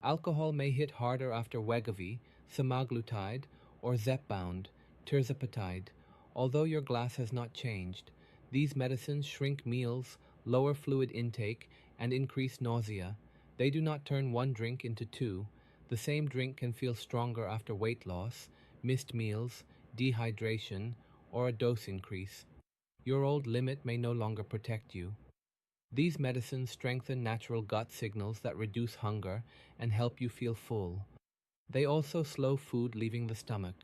Alcohol may hit harder after Wegovy, Semaglutide, or Zepbound, Tirzepatide. Although your glass has not changed, these medicines shrink meals, lower fluid intake, and increase nausea. They do not turn one drink into two. The same drink can feel stronger after weight loss, missed meals, dehydration, or a dose increase. Your old limit may no longer protect you. These medicines strengthen natural gut signals that reduce hunger and help you feel full. They also slow food leaving the stomach.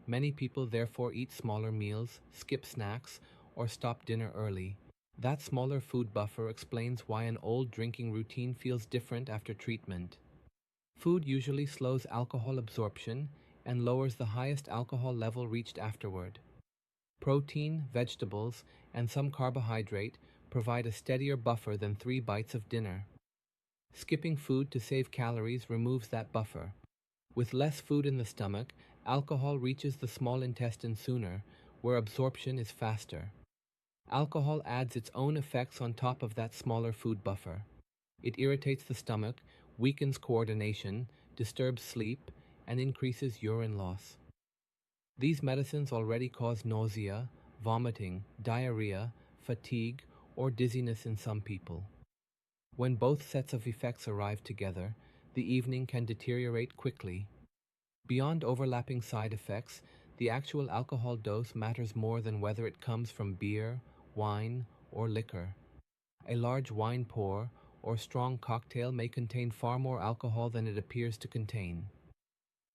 Many people therefore eat smaller meals, skip snacks, or stop dinner early. That smaller food buffer explains why an old drinking routine feels different after treatment. Food usually slows alcohol absorption and lowers the highest alcohol level reached afterward. Protein, vegetables, and some carbohydrate provide a steadier buffer than 3 bites of dinner. Skipping food to save calories removes that buffer. With less food in the stomach, alcohol reaches the small intestine sooner, where absorption is faster. Alcohol adds its own effects on top of that smaller food buffer. It irritates the stomach, weakens coordination, disturbs sleep, and increases urine loss. These medicines already cause nausea, vomiting, diarrhea, fatigue, or dizziness in some people. When both sets of effects arrive together, the evening can deteriorate quickly. Beyond overlapping side effects, the actual alcohol dose matters more than whether it comes from beer, wine, or liquor. A large wine pour or strong cocktail may contain far more alcohol than it appears to contain.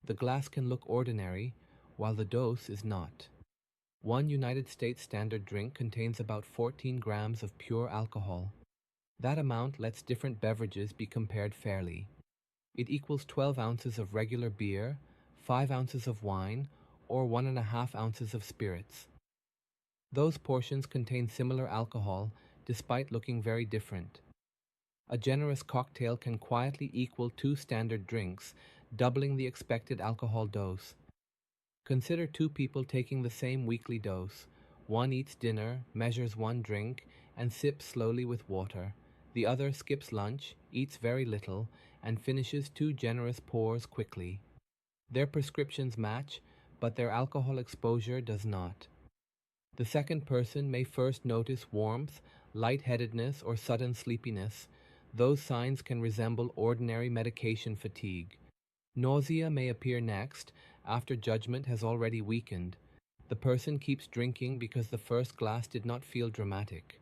The glass can look ordinary, while the dose is not. One United States standard drink contains about 14 grams of pure alcohol. That amount lets different beverages be compared fairly. It equals 12 ounces of regular beer, 5 ounces of wine, or 1.5 ounces of spirits. Those portions contain similar alcohol, despite looking very different. A generous cocktail can quietly equal 2 standard drinks, doubling the expected alcohol dose. Consider 2 people taking the same weekly dose. One eats dinner, measures 1 drink, and sips slowly with water. The other skips lunch, eats very little, and finishes 2 generous pours quickly. Their prescriptions match, but their alcohol exposure does not. The second person may first notice warmth, lightheadedness, or sudden sleepiness. Those signs can resemble ordinary medication fatigue. Nausea may appear next, after judgment has already weakened. The person keeps drinking because the first glass did not feel dramatic.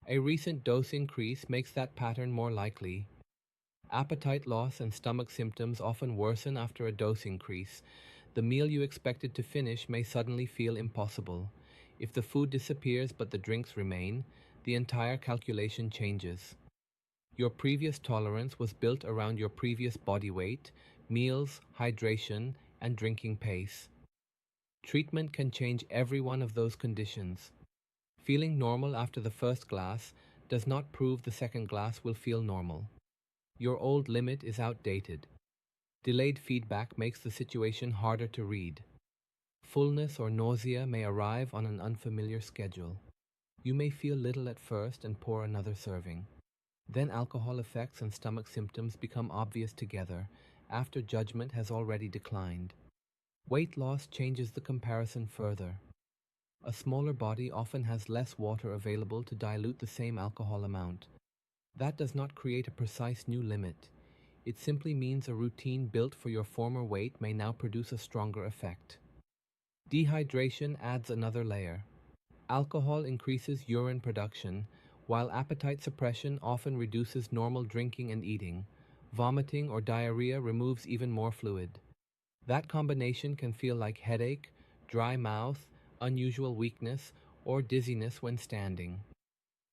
A recent dose increase makes that pattern more likely. Appetite loss and stomach symptoms often worsen after a dose increase. The meal you expected to finish may suddenly feel impossible. If the food disappears but the drinks remain, the entire calculation changes. Your previous tolerance was built around your previous body weight, meals, hydration, and drinking pace. Treatment can change every one of those conditions. Feeling normal after the first glass does not prove the second glass will feel normal. Your old limit is outdated. Delayed feedback makes the situation harder to read. Fullness or nausea may arrive on an unfamiliar schedule. You may feel little at first and pour another serving. Then alcohol effects and stomach symptoms become obvious together, after judgment has already declined. Weight loss changes the comparison further. A smaller body often has less water available to dilute the same alcohol amount. That does not create a precise new limit. It simply means a routine built for your former weight may now produce a stronger effect. Dehydration adds another layer. Alcohol increases urine production, while appetite suppression often reduces normal drinking and eating. Vomiting or diarrhea removes even more fluid. That combination can feel like headache, dry mouth, unusual weakness, or dizziness when standing.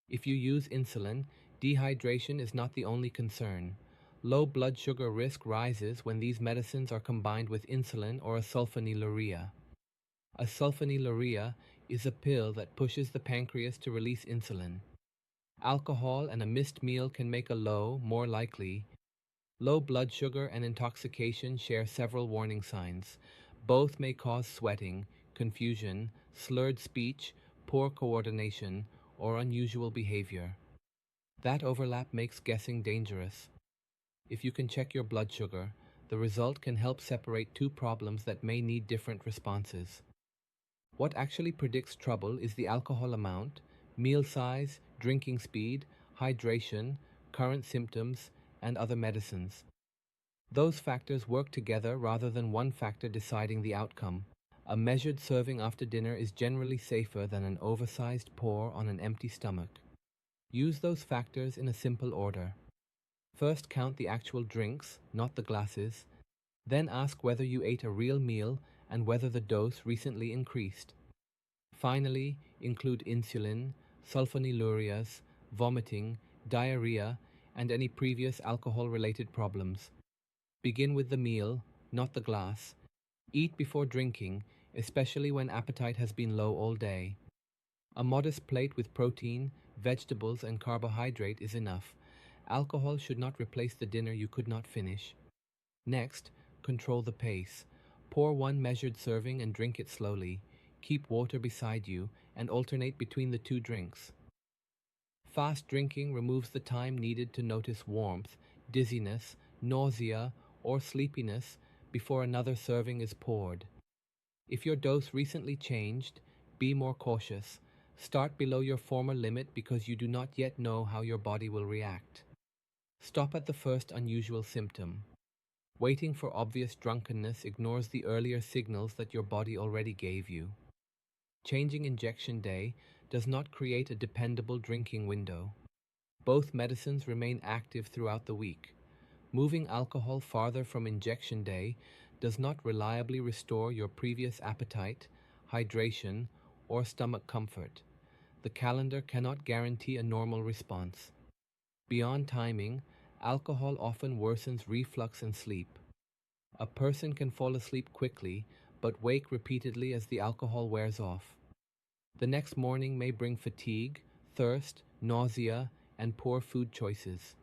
If you use insulin, dehydration is not the only concern. Low blood sugar risk rises when these medicines are combined with insulin or a sulfonylurea. A sulfonylurea is a pill that pushes the pancreas to release insulin. Alcohol and a missed meal can make a more likely. Low blood sugar and intoxication share several warning signs. Both may cause sweating, confusion, slurred speech, poor coordination, or unusual behavior. That overlap makes guessing dangerous. If you can check your blood sugar, the result can help separate two problems that may need different responses. What actually predicts trouble is the alcohol amount, meal size, drinking speed, hydration, current symptoms, and other medicines. Those factors work together rather than one factor deciding the outcome. A measured serving after dinner is generally safer than an oversized pour on an empty stomach. Use those factors in a simple order. First, count the actual drinks, not the glasses. Then ask whether you ate a real meal and whether the dose recently increased. Finally, include insulin, sulfonylureas, vomiting, diarrhea, and any previous alcohol-related problems. Begin with the meal, not the glass. Eat before drinking, especially when appetite has been low all day. A modest plate with protein, vegetables, and carbohydrate is enough. Alcohol should not replace the dinner you could not finish. Next, control the pace. Pour one measured serving and drink it slowly. Keep water beside you and alternate between the two drinks. Fast drinking removes the time needed to notice warmth, dizziness, nausea, or sleepiness before another serving is poured. If your dose recently changed, be more cautious. Start below your former limit because you do not yet know how your body will react. Stop at the first unusual symptom. Waiting for obvious drunkenness ignores the earlier signals that your body already gave you. Changing injection day does not create a dependable drinking window. Both medicines remain active throughout the week. Moving alcohol farther from injection day does not reliably restore your previous appetite, hydration, or stomach comfort. The calendar cannot guarantee a normal response. Beyond timing, alcohol often worsens reflux and sleep. A person can fall asleep quickly, but wake repeatedly as the alcohol wears off. The next morning may bring fatigue, thirst, nausea, and poor food choices.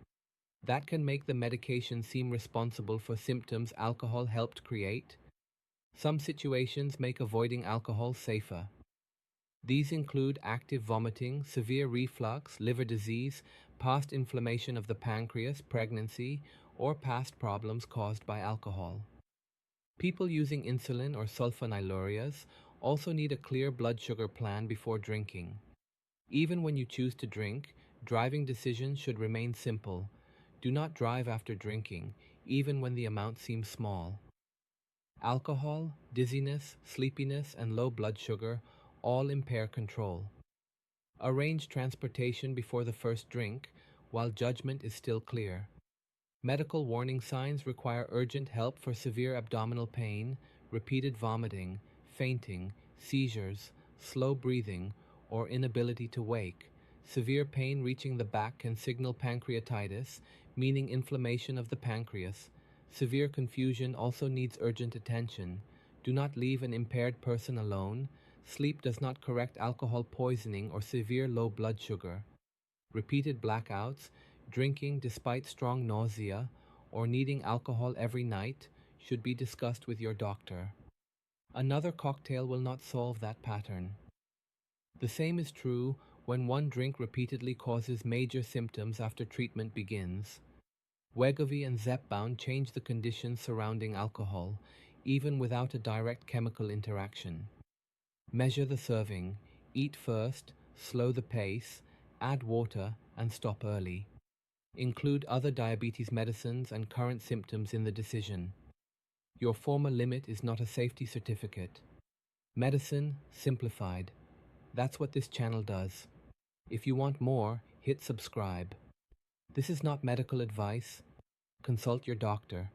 That can make the medication seem responsible for symptoms alcohol helped create. Some situations make avoiding alcohol safer. These include active vomiting, severe reflux, liver disease, past inflammation of the pancreas, pregnancy, or past problems caused by alcohol. People using insulin or sulfonylureas also need a clear blood sugar plan before drinking. Even when you choose to drink, driving decisions should remain simple. Do not drive after drinking, even when the amount seems small. Alcohol, dizziness, sleepiness, and low blood sugar all impair control. Arrange transportation before the first drink, while judgment is still clear. Medical warning signs require urgent help for severe abdominal pain, repeated vomiting, fainting, seizures, slow breathing, or inability to wake. Severe pain reaching the back can signal pancreatitis, meaning inflammation of the pancreas. Severe confusion also needs urgent attention. Do not leave an impaired person alone. Sleep does not correct alcohol poisoning or severe low blood sugar. Repeated blackouts, drinking despite strong nausea, or needing alcohol every night should be discussed with your doctor. Another cocktail will not solve that pattern. The same is true when one drink repeatedly causes major symptoms after treatment begins. Wegovy and Zepbound change the conditions surrounding alcohol, even without a direct chemical interaction. Measure the serving, eat first, slow the pace, add water, and stop early. Include other diabetes medicines and current symptoms in the decision. Your former limit is not a safety certificate. Medicine simplified. That's what this channel does. If you want more, hit subscribe. This is not medical advice. Consult your doctor.